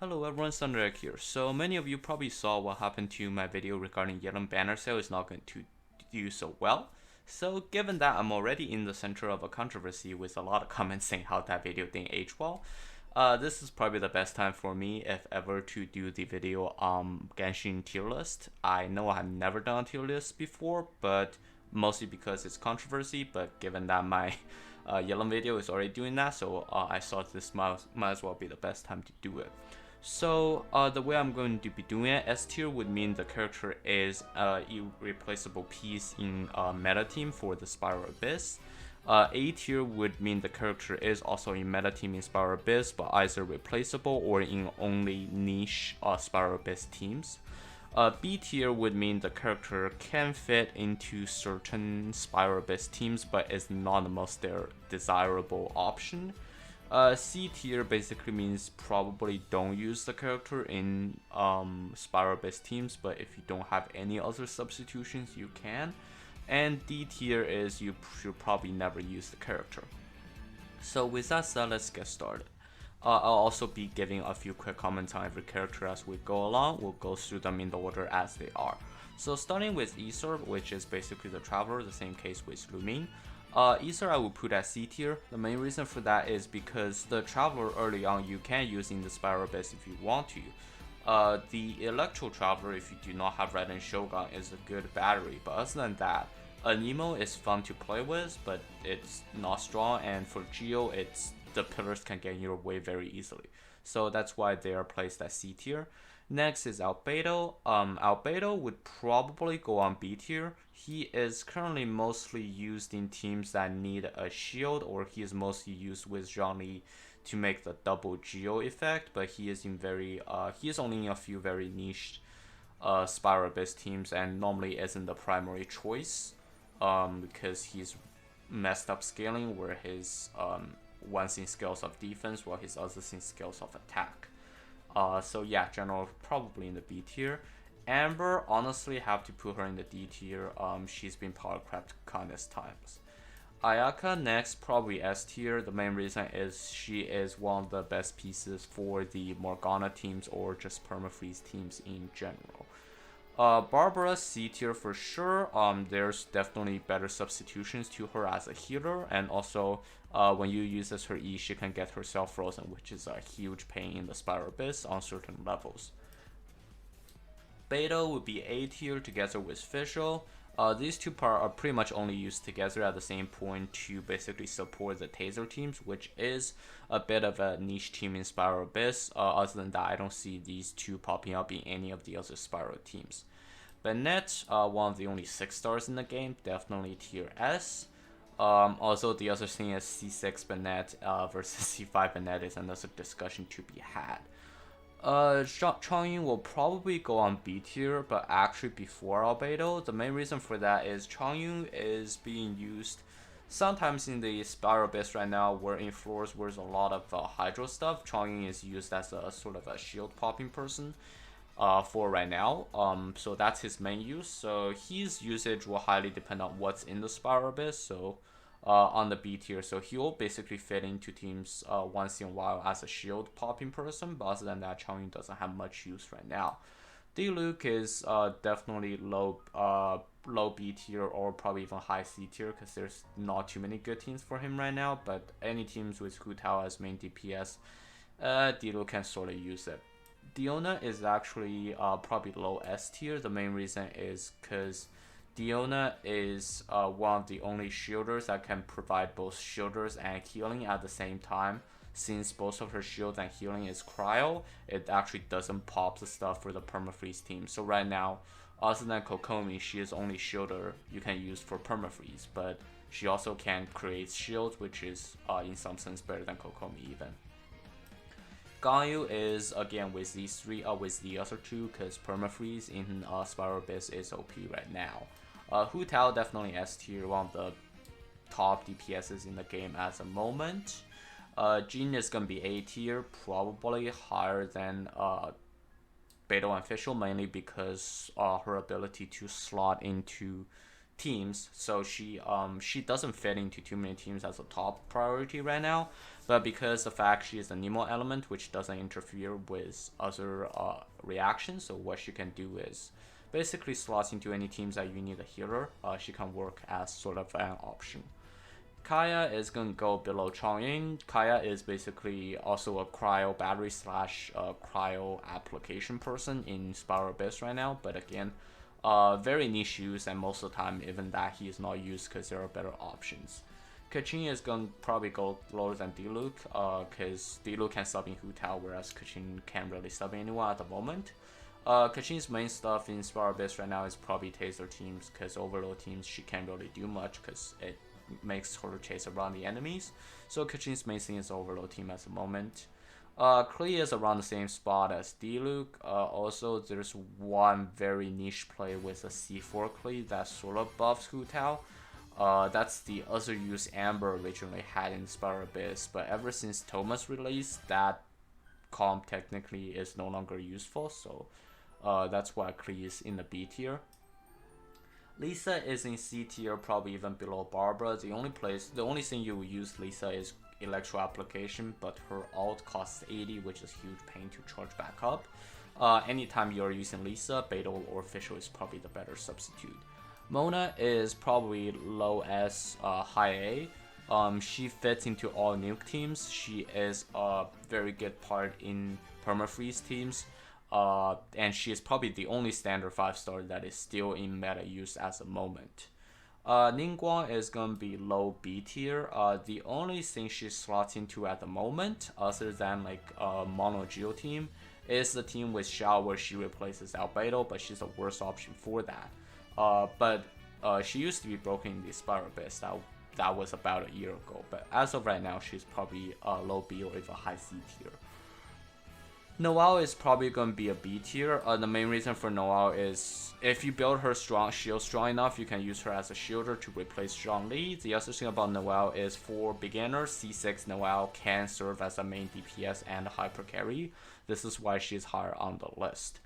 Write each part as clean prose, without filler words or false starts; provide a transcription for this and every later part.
Hello everyone, ThunderEgg here. So many of you probably saw what happened to my video regarding Yellen banner sale is not going to do so well. So given that I'm already in the center of a controversy with a lot of comments saying how that video didn't age well, this is probably the best time for me, if ever, to do the video on Genshin tier list. I know I've never done a tier list before, but mostly because it's controversy, but given that my Yellen video is already doing that, so I thought this might as well be the best time to do it. So the way I'm going to be doing it, S tier would mean the character is an irreplaceable piece in meta team for the Spiral Abyss. A tier would mean the character is also in meta team in Spiral Abyss, but either replaceable or in only niche Spiral Abyss teams. B tier would mean the character can fit into certain Spiral Abyss teams, but is not the most desirable option. C tier basically means probably don't use the character in Spiral Abyss teams, but if you don't have any other substitutions, you can. And D tier is you should probably never use the character. So with that said, let's get started. I'll also be giving a few quick comments on every character as we go along. We'll go through them in the order as they are. So starting with Aether, which is basically the Traveler, the same case with Lumin. Aether I will put at C tier. The main reason for that is because the Traveler early on you can use in the Spiral Abyss if you want to. The Electro Traveler, if you do not have Ryden Shogun, is a good battery, but other than that, Nemo is fun to play with, but it's not strong, and for Geo, the pillars can get in your way very easily. So that's why they are placed at C tier. Next is Albedo. Albedo would probably go on B tier. He is currently mostly used in teams that need a shield, or he is mostly used with zhongli to make the double Geo effect, but he is only in a few very niche Spiral Abyss teams and normally isn't the primary choice because he's messed up scaling where his one's in scales of defense while his other's in scales of attack. So yeah, general probably in the B tier. Amber, honestly, have to put her in the D tier. She's been power crept countless times. Ayaka next, probably S tier. The main reason is she is one of the best pieces for the Morgana teams or just permafreeze teams in general. Barbara C tier for sure. There's definitely better substitutions to her as a healer, and also when you use as her E, she can get herself frozen, which is a huge pain in the Spiral Abyss on certain levels. Beidou would be A tier together with Fischl. These two are pretty much only used together at the same point to basically support the Taser teams, which is a bit of a niche team in Spiral Abyss. Other than that, I don't see these two popping up in any of the other Spiral teams. Bennett, one of the only 6 stars in the game, definitely tier S. Also, the other thing is C6 Bennett versus C5 Bennett is another discussion to be had. Changyun will probably go on B tier, but actually before Albedo. The main reason for that is Changyun is being used sometimes in the Spiral Abyss right now, where in floors where there's a lot of Hydro stuff. Changyun is used as a sort of a shield popping person for right now. So that's his main use. So his usage will highly depend on what's in the Spiral Abyss. So on the B tier, so he'll basically fit into teams once in a while as a shield popping person, but other than that, Changyun doesn't have much use right now. Diluc is definitely low B tier or probably even high C tier because there's not too many good teams for him right now, but any teams with Hu Tao as main DPS, Diluc can sort of use it. Deona is actually probably low S tier. The main reason is because Deona is one of the only shielders that can provide both shielders and healing at the same time. Since both of her shield and healing is cryo, it actually doesn't pop the stuff for the permafreeze team. So right now, other than Kokomi, she is only shielder you can use for permafreeze, but she also can create shields, which is in some sense better than Kokomi even. Ganyu is again with these three, with the other two, because permafreeze in Spiral Abyss is OP right now. Hu Tao definitely S tier, one of the top DPSs in the game at the moment. Jin is gonna be A tier, probably higher than Beidou and Fischl, mainly because her ability to slot into teams, so she doesn't fit into too many teams as a top priority right now. But because the fact she is a Nemo element, which doesn't interfere with other reactions, so what she can do is basically slots into any teams that you need a healer. She can work as sort of an option. Kaya is gonna go below Chongyin. Kaya is basically also a cryo battery slash cryo application person in Spiral Abyss right now, but again, very niche use, and most of the time even that he is not used because there are better options. Kachin is gonna probably go lower than Diluc, because Diluc can sub in Hu Tao, whereas Kachin can't really sub in anyone at the moment. Kachin's main stuff in Spiral Abyss right now is probably Taser teams, because Overload teams she can't really do much because it makes her chase around the enemies. So Kachin's main thing is Overload team at the moment. Klee is around the same spot as Diluc. Also, there's one very niche play with a C4 Klee that sort of buffs Hu Tao. That's the other use Amber originally had in Spiral Abyss, but ever since Thomas released, that comp technically is no longer useful, so that's why Klee is in the B tier. Lisa is in C tier, probably even below Barbara. The only thing you will use Lisa is Electro Application, but her ult costs 80, which is huge pain to charge back up. Anytime you're using Lisa, Beidou or Fischl is probably the better substitute. Mona is probably low S, high A. She fits into all nuke teams. She is a very good part in permafreeze teams. And she is probably the only standard 5-star that is still in meta use at the moment. Ningguang is gonna be low B tier. The only thing she slots into at the moment, other than like a mono Geo team, is the team with Xiao where she replaces Albedo, but she's a worse option for that. But she used to be broken in the Spiral Abyss. That was about a year ago. But as of right now, she's probably low B or even high C tier. Noel is probably going to be a B tier. The main reason for Noel is if you build her shield strong enough, you can use her as a shielder to replace zhongli. The other thing about Noel is for beginners, C6 Noel can serve as a main DPS and a hyper carry. This is why she's higher on the list.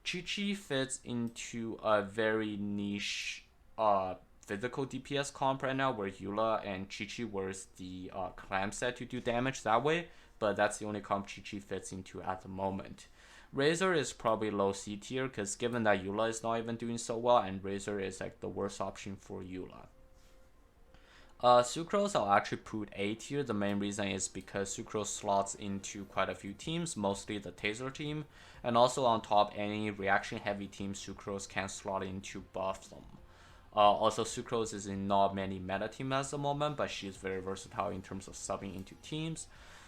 Chi-Chi fits into a very niche physical DPS comp right now, where Eula and Chi-Chi wears the clam set to do damage that way, but that's the only comp Chi-Chi fits into at the moment. Razor is probably low C tier, because given that Eula is not even doing so well, and Razor is like the worst option for Eula. Sucrose I'll actually put A tier. The main reason is because Sucrose slots into quite a few teams, mostly the Taser team, and also on top any reaction heavy team Sucrose can slot in to buff them. Also, Sucrose is in not many meta teams at the moment, but she is very versatile in terms of subbing into teams.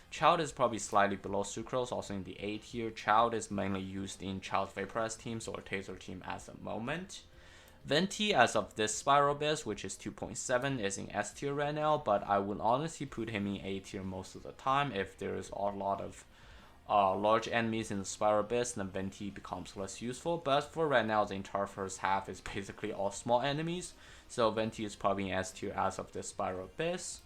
Child is probably slightly below Sucrose, also in the A tier. Child is mainly used in Child Vaporize teams or Taser team at the moment. Venti, as of this Spiral Abyss, which is 2.7, is in S tier right now, but I would honestly put him in A tier most of the time. If there is a lot of large enemies in the Spiral Abyss, then Venti becomes less useful. But for right now, the entire first half is basically all small enemies, so Venti is probably in S tier as of this Spiral Abyss.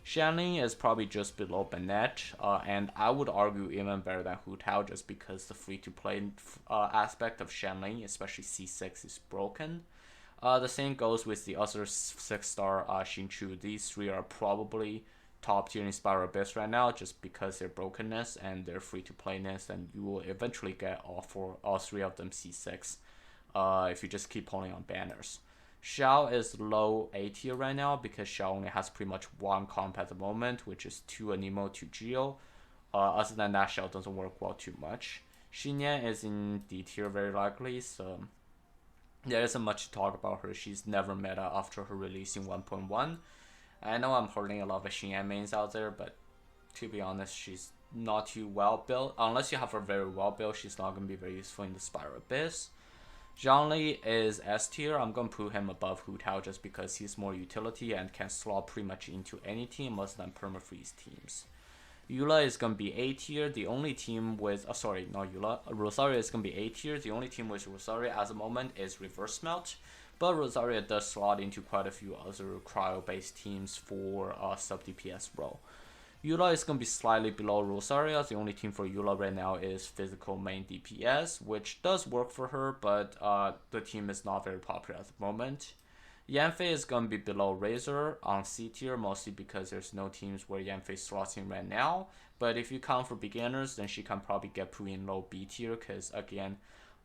Shanling is probably just below Bennett, and I would argue even better than Hu Tao, just because the free-to-play aspect of Shanling, especially C6, is broken. The same goes with the other 6-star Xinchu. These three are probably top tier in Spiral Abyss right now, just because their brokenness and their free-to-playness, and you will eventually get all three of them C6 if you just keep holding on banners. Xiao is low A tier right now because Xiao only has pretty much one comp at the moment, which is 2 Anemo, 2 Geo. Other than that, Xiao doesn't work well too much. Xinyan is in D tier very likely, so there isn't much to talk about her. She's never meta after her release in 1.1. I know I'm hurting a lot of Xinyan mains out there, but to be honest, she's not too well built. Unless you have her very well built, she's not going to be very useful in the Spiral Abyss. Zhongli is S tier. I'm going to put him above Hu Tao just because he's more utility and can slot pretty much into any team other than permafreeze teams. Eula is going to be A tier. The only team with, sorry, not Eula. Rosaria is going to be A tier. The only team with Rosaria at the moment is Reverse Smelt. But Rosaria does slot into quite a few other cryo-based teams for sub DPS role. Eula is going to be slightly below Rosaria. The only team for Eula right now is physical main DPS, which does work for her, but the team is not very popular at the moment. Yanfei is going to be below Razor on C tier, mostly because there's no teams where Yanfei slots in right now. But if you count for beginners, then she can probably get put in low B tier, because again,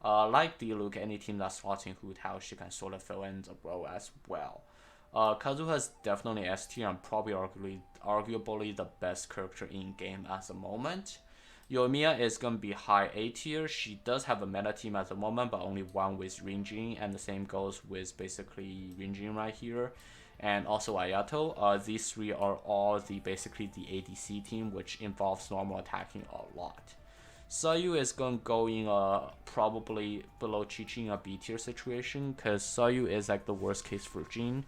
like Diluc, any team that slots in Hu Tao, she can sort of fill in the role as well. Kazuha is definitely S tier and probably arguably the best character in game at the moment. Yoimiya is going to be high A tier. She does have a meta team at the moment, but only one with Rinjin, and the same goes with basically Rinjin right here, and also Ayato. These three are all basically the ADC team, which involves normal attacking a lot. Sayu is going to go in probably below Chi-Chi in a B tier situation, because Sayu is like the worst case for Jin.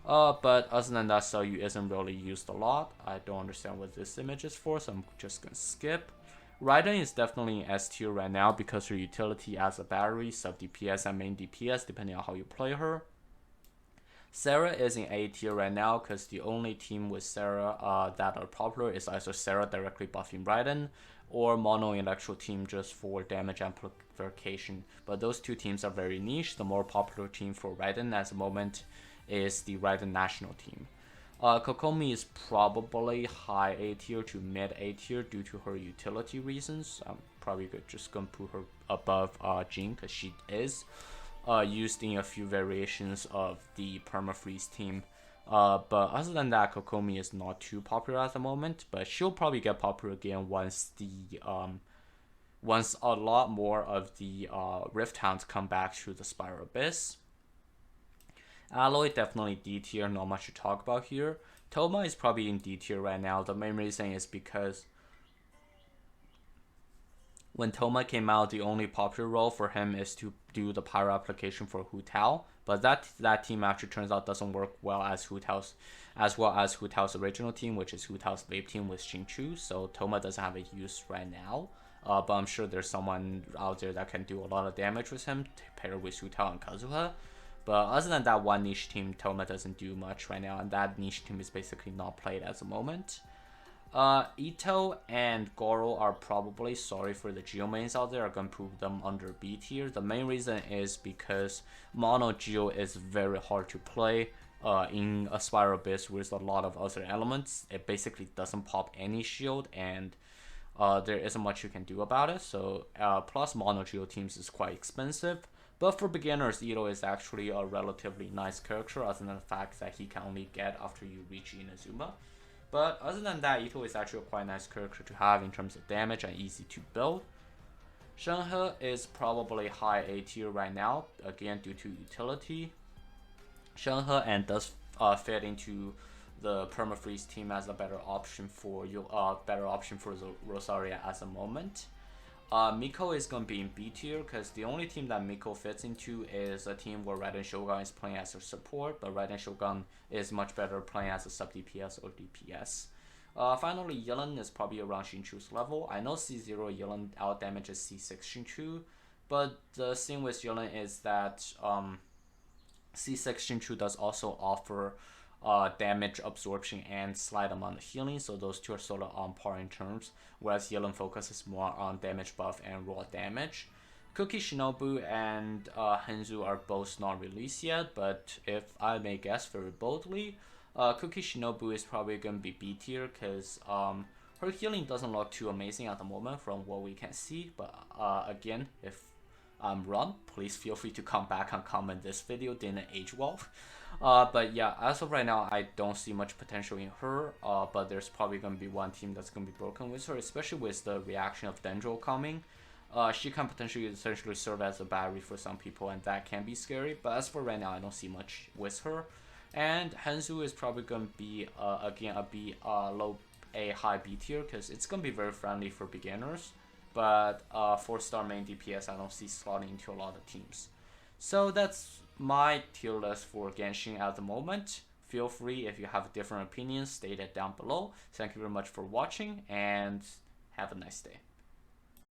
But other than that, Sayu isn't really used a lot. I don't understand what this image is for, so I'm just going to skip. Ryden is definitely in S tier right now because her utility as a battery, sub DPS and main DPS depending on how you play her. Sarah is in A tier right now because the only team with Sarah that are popular is either Sarah directly buffing Ryden or Mono Electro team just for damage amplification. But those two teams are very niche. The more popular team for Ryden at the moment is the Ryden national team. Kokomi is probably high A tier to mid A tier due to her utility reasons. I'm probably just gonna put her above Jin because she is used in a few variations of the permafreeze team. But other than that, Kokomi is not too popular at the moment, but she'll probably get popular again once once a lot more of the Rift Hounds come back to the Spiral Abyss. Alloy definitely D tier, not much to talk about here. Toma is probably in D tier right now. The main reason is because when Toma came out, the only popular role for him is to do the pyro application for Hu Tao. But that team actually turns out doesn't work well as Hu Tao's original team, which is Hu Tao's vape team with Xingqiu. So Toma doesn't have a use right now. But I'm sure there's someone out there that can do a lot of damage with him to pair with Hu Tao and Kazuha. But other than that one niche team, Toma doesn't do much right now, and that niche team is basically not played at the moment. Ito and Goro are probably, sorry for the Geo mains out there, are going to put them under B tier. The main reason is because Mono Geo is very hard to play in a Spiral Abyss with a lot of other elements. It basically doesn't pop any shield, and there isn't much you can do about it. So plus Mono Geo teams is quite expensive. But for beginners, Ito is actually a relatively nice character, other than the fact that he can only get after you reach Inazuma. But other than that, Ito is actually a quite nice character to have in terms of damage and easy to build. Shenhe is probably high A tier right now, again due to utility. Shenhe and does fit into the permafreeze team as a better option for the Rosaria at the moment. Miko is going to be in B tier because the only team that Miko fits into is a team where Ryden Shogun is playing as a support, but Ryden Shogun is much better playing as a sub DPS or DPS. Finally, Yellen is probably around Xingqiu's level. I know C0 Yellen out damages C6 Xingqiu, but the thing with Yellen is that C6 Xingqiu does also offer damage absorption and slight amount of healing, so those two are sort of on par in terms, whereas Yellen focuses more on damage buff and raw damage. Cookie Shinobu and Hanzu are both not released yet, but if I may guess very boldly, Cookie Shinobu is probably going to be B tier because her healing doesn't look too amazing at the moment from what we can see, but again, if I'm wrong, please feel free to come back and comment this video didn't age well. But yeah, as of right now, I don't see much potential in her, but there's probably going to be one team that's going to be broken with her, especially with the reaction of Dendro coming. She can potentially essentially serve as a battery for some people, and that can be scary, but as for right now, I don't see much with her. And Hanzu is probably going to be, again, a B, low A, high B tier, because it's going to be very friendly for beginners, but 4-star main DPS, I don't see slotting into a lot of teams. So that's my tier list for Genshin at the moment. Feel free, if you have different opinions, state it down below. Thank you very much for watching, and have a nice day.